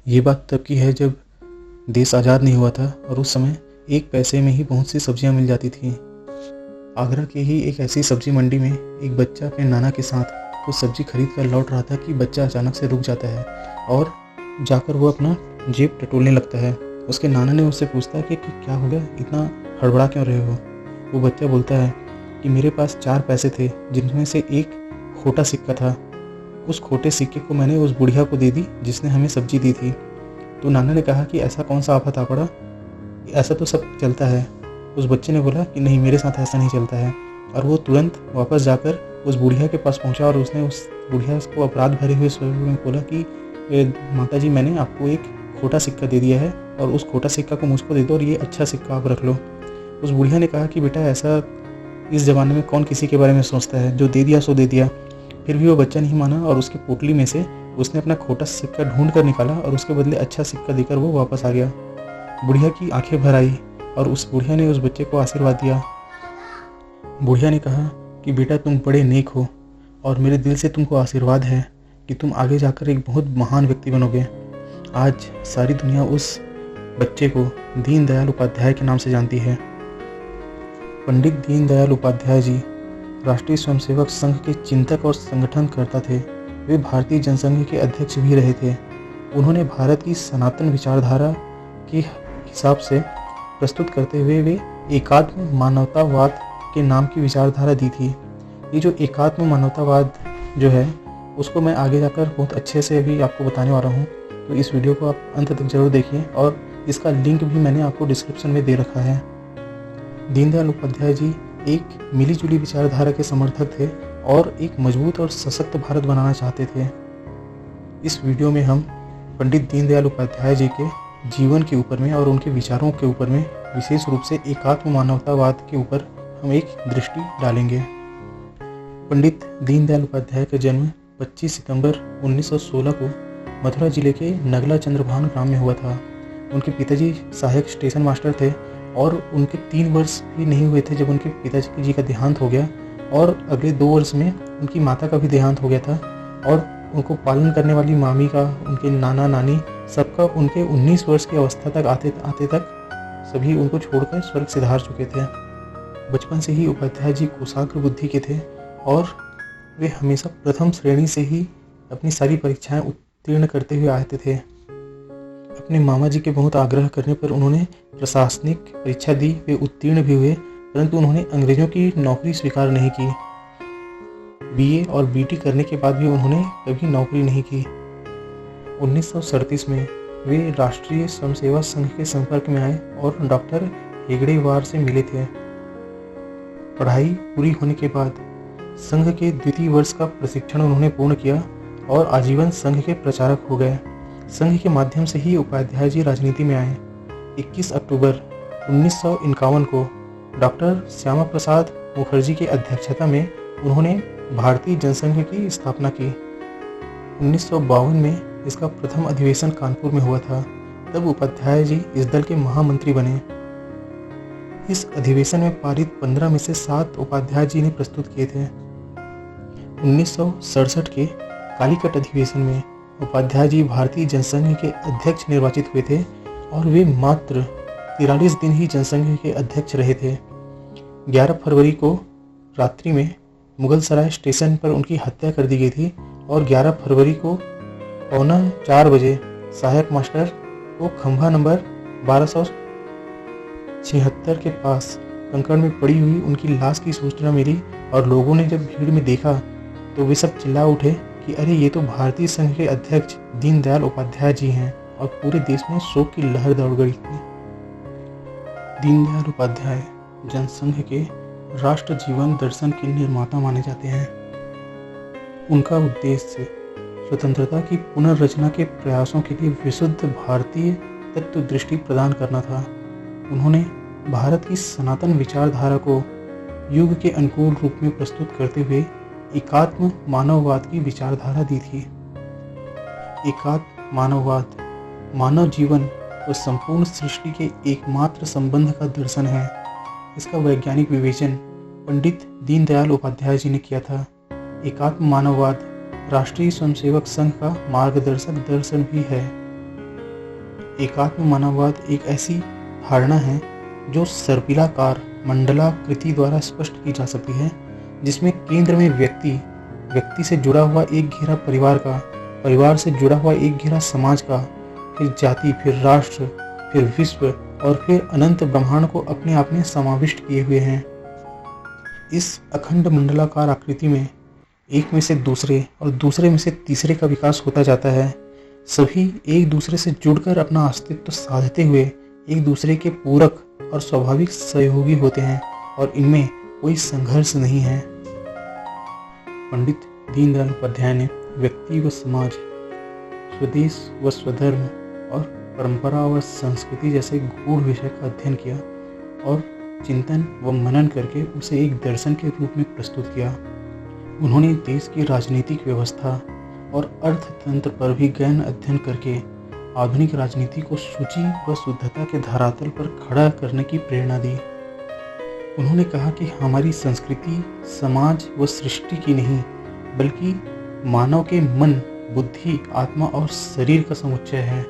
ये बात तब की है जब देश आज़ाद नहीं हुआ था और उस समय 1 पैसे में ही बहुत सी सब्जियां मिल जाती थी। आगरा की ही एक ऐसी सब्जी मंडी में एक बच्चा अपने नाना के साथ कुछ सब्जी खरीद कर लौट रहा था कि बच्चा अचानक से रुक जाता है और जाकर वो अपना जेब टटोलने लगता है। उसके नाना ने उससे पूछता है कि क्या हो गया, इतना हड़बड़ा क्यों रहे हो। वो बच्चा बोलता है कि मेरे पास 4 पैसे थे जिनमें से एक खोटा सिक्का था। उस खोटे सिक्के को मैंने उस बुढ़िया को दे दी जिसने हमें सब्जी दी थी। तो नाना ने कहा कि ऐसा कौन सा आफत आ पड़ा, ऐसा तो सब चलता है। उस बच्चे ने बोला कि नहीं, मेरे साथ ऐसा नहीं चलता है। और वो तुरंत वापस जाकर उस बुढ़िया के पास पहुंचा और उसने उस बुढ़िया को अपराध भरे हुए स्वर में बोला कि माता जी, मैंने आपको एक खोटा सिक्का दे दिया है और उस खोटा सिक्का को मुझको दे दो और ये अच्छा सिक्का आप रख लो। उस बुढ़िया ने कहा कि बेटा, ऐसा इस ज़माने में कौन किसी के बारे में सोचता है, जो दे दिया सो दे दिया। फिर भी वो बच्चा नहीं माना और उसकी पोटली में से उसने अपना खोटा सिक्का ढूंढ कर निकाला और उसके बदले अच्छा सिक्का देकर वो वापस आ गया। बुढ़िया की आंखें भर आई और उस बुढ़िया ने उस बच्चे को आशीर्वाद दिया। बुढ़िया ने कहा कि बेटा, तुम बड़े नेक हो और मेरे दिल से तुमको आशीर्वाद है कि तुम आगे जाकर एक बहुत महान व्यक्ति बनोगे। आज सारी दुनिया उस बच्चे को दीनदयाल उपाध्याय के नाम से जानती है। पंडित दीनदयाल उपाध्याय जी राष्ट्रीय स्वयंसेवक संघ के चिंतक और संगठनकर्ता थे। वे भारतीय जनसंघ के अध्यक्ष भी रहे थे। उन्होंने भारत की सनातन विचारधारा के हिसाब से प्रस्तुत करते हुए वे एकात्म मानवतावाद के नाम की विचारधारा दी थी। ये जो एकात्म मानवतावाद जो है उसको मैं आगे जाकर बहुत अच्छे से अभी आपको बताने वाला हूँ, तो इस वीडियो को आप अंत तक जरूर देखिए और इसका लिंक भी मैंने आपको डिस्क्रिप्शन में दे रखा है। दीनदयाल उपाध्याय जी एक मिलीजुली विचारधारा के समर्थक थे और एक मजबूत और सशक्त भारत बनाना चाहते थे। इस वीडियो में हम पंडित दीनदयाल उपाध्याय जी के जीवन के ऊपर में और उनके विचारों के ऊपर में विशेष रूप से एकात्म मानवतावाद के ऊपर हम एक दृष्टि डालेंगे। पंडित दीनदयाल उपाध्याय का जन्म 25 सितंबर 1916 को मथुरा जिले के नगला चंद्रभान ग्राम में हुआ था। उनके पिताजी सहायक स्टेशन मास्टर थे और उनके 3 वर्ष भी नहीं हुए थे जब उनके पिताजी जी का देहांत हो गया और अगले 2 वर्ष में उनकी माता का भी देहांत हो गया था और उनको पालन करने वाली मामी का, उनके नाना नानी सबका उनके 19 वर्ष की अवस्था तक आते तक सभी उनको छोड़कर स्वर्ग सिधार चुके थे। बचपन से ही उपाध्याय जी कुशाग्र बुद्धि के थे और वे हमेशा प्रथम श्रेणी से ही अपनी सारी परीक्षाएं उत्तीर्ण करते हुए आते थे। अपने मामा जी के बहुत आग्रह करने पर उन्होंने प्रशासनिक परीक्षा दी, वे उत्तीर्ण भी हुए, परंतु उन्होंने अंग्रेजों की नौकरी स्वीकार नहीं की। बीए और बीटी करने के बाद भी उन्होंने कभी नौकरी नहीं की। 1937 में वे राष्ट्रीय स्वयंसेवक संघ के संपर्क में आए और डॉक्टर हेगड़ेवार से मिले थे। पढ़ाई पूरी होने के बाद संघ के द्वितीय वर्ष का प्रशिक्षण उन्होंने पूर्ण किया और आजीवन संघ के प्रचारक हो गए। संघ के माध्यम से ही उपाध्याय जी राजनीति में आए। 21 अक्टूबर 1951 को डॉक्टर श्यामा प्रसाद मुखर्जी की अध्यक्षता में उन्होंने भारतीय जनसंघ की स्थापना की। 1952 में इसका प्रथम अधिवेशन कानपुर में हुआ था। तब उपाध्याय जी इस दल के महामंत्री बने। इस अधिवेशन में पारित 15 में से 7 उपाध्याय जी ने प्रस्तुत किए थे। 1967 के कालीकट अधिवेशन में उपाध्याय जी भारतीय जनसंघ के अध्यक्ष निर्वाचित हुए थे और वे मात्र 43 दिन ही जनसंघ के अध्यक्ष रहे थे। 11 फरवरी को रात्रि में मुगल सराय स्टेशन पर उनकी हत्या कर दी गई थी और 11 फरवरी को 3:45 बजे सहायक मास्टर को खंभा नंबर 1276 के पास कंकड़ में पड़ी हुई उनकी लाश की सूचना मिली और लोगों ने जब भीड़ में देखा तो वे सब चिल्ला उठे कि अरे, ये तो भारतीय संघ के अध्यक्ष दीनदयाल उपाध्याय जी हैं और पूरे देश में शोक की लहर दौड़ गई थी। दीनदयाल उपाध्याय जनसंघ के राष्ट्र जीवन दर्शन के निर्माता माने जाते हैं। उनका उद्देश्य स्वतंत्रता की पुनर्रचना के प्रयासों के लिए विशुद्ध भारतीय तत्व दृष्टि प्रदान करना था। उन्होंने भारत की सनातन विचारधारा को युग के अनुकूल रूप में प्रस्तुत करते हुए एकात्म मानववाद की विचारधारा दी थी। एकात्म मानववाद मानव जीवन और संपूर्ण सृष्टि के एकमात्र संबंध का दर्शन है। इसका वैज्ञानिक विवेचन पंडित दीनदयाल उपाध्याय जी ने किया था। एकात्म मानववाद राष्ट्रीय स्वयंसेवक संघ का मार्गदर्शक दर्शन भी है। एकात्म मानववाद एक ऐसी धारणा है जो सर्पिलाकार मंडलाकृति द्वारा स्पष्ट की जा सकती है, जिसमें केंद्र में व्यक्ति से जुड़ा हुआ एक घेरा परिवार से जुड़ा हुआ एक घेरा समाज का, फिर जाति, फिर राष्ट्र, फिर विश्व और फिर अनंत ब्रह्मांड को अपने आप में समाविष्ट किए हुए हैं। इस अखंड मंडलाकार आकृति में एक में से दूसरे और दूसरे में से तीसरे का विकास होता जाता है। सभी एक दूसरे से जुड़कर अपना अस्तित्व साधते हुए एक दूसरे के पूरक और स्वाभाविक सहयोगी होते हैं और इनमें कोई संघर्ष नहीं है। पंडित दीनदयाल उपाध्याय ने व्यक्ति व समाज, स्वदेश व स्वधर्म और परंपरा व संस्कृति जैसे गूढ़ विषय का अध्ययन किया और चिंतन व मनन करके उसे एक दर्शन के रूप में प्रस्तुत किया। उन्होंने देश की राजनीतिक व्यवस्था और अर्थतंत्र पर भी गहन अध्ययन करके आधुनिक राजनीति को शुचि व शुद्धता के धरातल पर खड़ा करने की प्रेरणा दी। उन्होंने कहा कि हमारी संस्कृति समाज व सृष्टि की नहीं, बल्कि मानव के मन, बुद्धि, आत्मा और शरीर का समुच्चय है।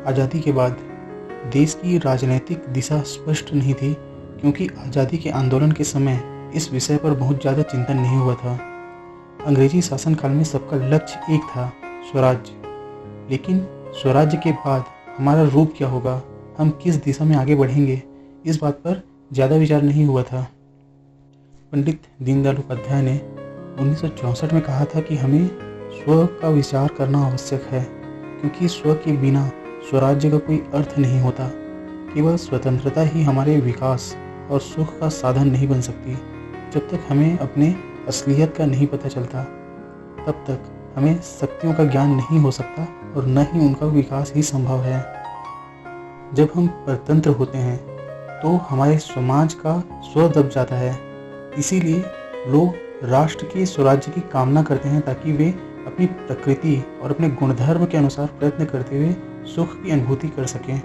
आज़ादी के बाद देश की राजनीतिक दिशा स्पष्ट नहीं थी, क्योंकि आज़ादी के आंदोलन के समय इस विषय पर बहुत ज़्यादा चिंतन नहीं हुआ था। अंग्रेजी शासनकाल में सबका लक्ष्य एक था, स्वराज्य। लेकिन स्वराज्य के बाद हमारा रूप क्या होगा, हम किस दिशा में आगे बढ़ेंगे, इस बात पर ज़्यादा विचार नहीं हुआ था। पंडित दीनदयाल उपाध्याय ने 1964 में कहा था कि हमें स्व का विचार करना आवश्यक है, क्योंकि स्व के बिना स्वराज्य का कोई अर्थ नहीं होता। केवल स्वतंत्रता ही हमारे विकास और सुख का साधन नहीं बन सकती। जब तक हमें अपने असलियत का नहीं पता चलता, तब तक हमें शक्तियों का ज्ञान नहीं हो सकता और न ही उनका विकास ही संभव है। जब हम परतंत्र होते हैं तो हमारे समाज का स्व दब जाता है। इसीलिए लोग राष्ट्र के स्वराज्य की कामना करते हैं, ताकि वे अपनी प्रकृति और अपने गुणधर्म के अनुसार प्रयत्न करते हुए सुख की अनुभूति कर सकें।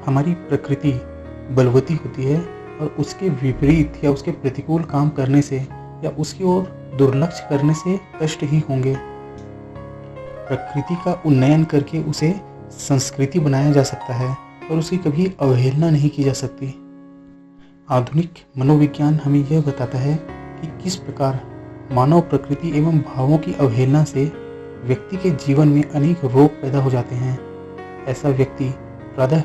हमारी प्रकृति बलवती होती है और उसके विपरीत या उसके प्रतिकूल काम करने से या उसकी ओर दुर्लक्ष्य करने से कष्ट ही होंगे। प्रकृति का उन्नयन करके उसे संस्कृति बनाया जा सकता है और उसकी कभी अवहेलना नहीं की जा सकती। आधुनिक मनोविज्ञान हमें यह बताता है कि किस प्रकार मानव प्रकृति एवं भावों की अवहेलना से व्यक्ति के जीवन में अनेक रोग पैदा हो जाते हैं। ऐसा व्यक्ति प्रायः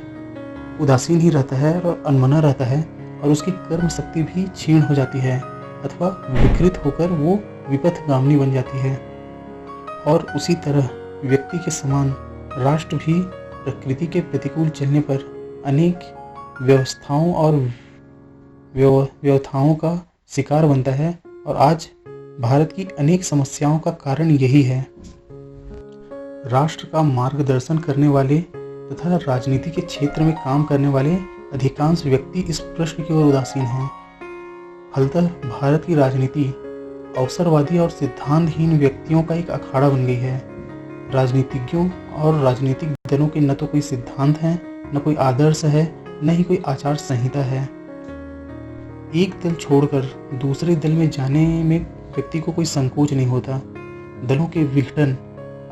उदासीन ही रहता है और अनमना रहता है और उसकी कर्म शक्ति भी क्षीण हो जाती है अथवा विकृत होकर वो विपथगामिनी बन जाती है। और उसी तरह व्यक्ति के समान राष्ट्र भी प्रकृति के प्रतिकूल चलने पर अनेक व्यवस्थाओं और व्यवथाओं का शिकार बनता है और आज भारत की अनेक समस्याओं का कारण यही है। राष्ट्र का मार्गदर्शन करने वाले तथा राजनीति के क्षेत्र में काम करने वाले अधिकांश व्यक्ति इस प्रश्न की ओर उदासीन हैं। फलतः भारत की राजनीति अवसरवादी और सिद्धांतहीन व्यक्तियों का एक अखाड़ा बन गई है। राजनीतिज्ञों और राजनीतिक दलों के न तो कोई सिद्धांत है, न कोई आदर्श है, न ही कोई आचार संहिता है। एक दल छोड़कर दूसरे दल में जाने में व्यक्ति को कोई संकोच नहीं होता। दलों के विघटन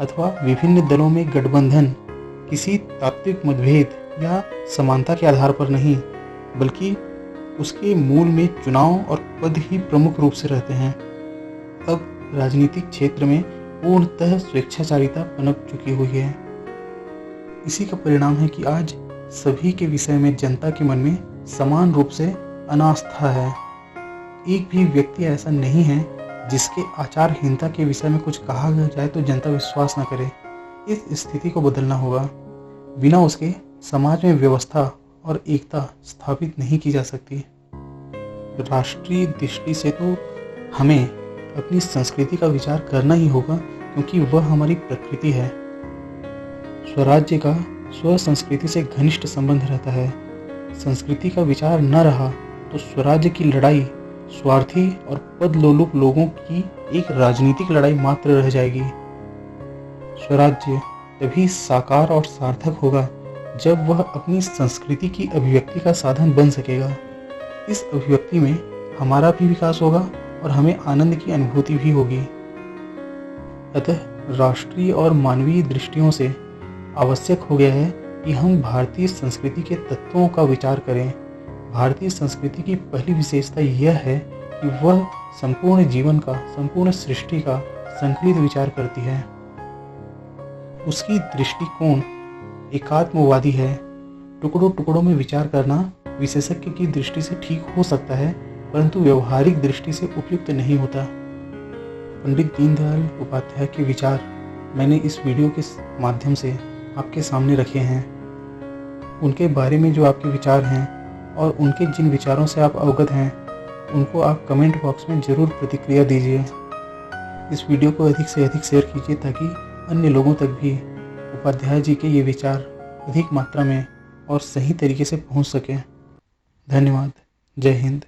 अथवा विभिन्न दलों में गठबंधन किसी तात्विक मतभेद या समानता के आधार पर नहीं, बल्कि उसके मूल में चुनाव और पद ही प्रमुख रूप से रहते हैं। अब राजनीतिक क्षेत्र में पूर्णतः स्वेच्छाचारिता पनप चुकी हुई है। इसी का परिणाम है कि आज सभी के विषय में जनता के मन में समान रूप से अनास्था है। एक भी व्यक्ति ऐसा नहीं है जिसके आचारहीनता के विषय में कुछ कहा जाए तो जनता विश्वास न करे। इस स्थिति को बदलना होगा। बिना उसके समाज में व्यवस्था और एकता स्थापित नहीं की जा सकती। राष्ट्रीय दृष्टि से तो हमें अपनी संस्कृति का विचार करना ही होगा, क्योंकि वह हमारी प्रकृति है। स्वराज्य का स्व संस्कृति से घनिष्ठ संबंध रहता है। संस्कृति का विचार न रहा तो स्वराज्य की लड़ाई स्वार्थी और पद लोलुप लोगों की एक राजनीतिक लड़ाई मात्र रह जाएगी। स्वराज्य तभी साकार और सार्थक होगा जब वह अपनी संस्कृति की अभिव्यक्ति का साधन बन सकेगा। इस अभिव्यक्ति में हमारा भी विकास होगा और हमें आनंद की अनुभूति भी होगी। अतः राष्ट्रीय और मानवीय दृष्टियों से आवश्यक हो गया है कि हम भारतीय संस्कृति के तत्वों का विचार करें। भारतीय संस्कृति की पहली विशेषता यह है कि वह संपूर्ण जीवन का, संपूर्ण सृष्टि का संकलित विचार करती है। उसकी दृष्टिकोण एकात्मवादी है। टुकड़ों टुकड़ों में विचार करना विशेषज्ञ की दृष्टि से ठीक हो सकता है, परंतु व्यवहारिक दृष्टि से उपयुक्त नहीं होता। पंडित दीनदयाल उपाध्याय के विचार मैंने इस वीडियो के माध्यम से आपके सामने रखे हैं। उनके बारे में जो आपके विचार हैं और उनके जिन विचारों से आप अवगत हैं, उनको आप कमेंट बॉक्स में ज़रूर प्रतिक्रिया दीजिए। इस वीडियो को अधिक से अधिक शेयर कीजिए ताकि अन्य लोगों तक भी उपाध्याय जी के ये विचार अधिक मात्रा में और सही तरीके से पहुंच सकें। धन्यवाद। जय हिंद।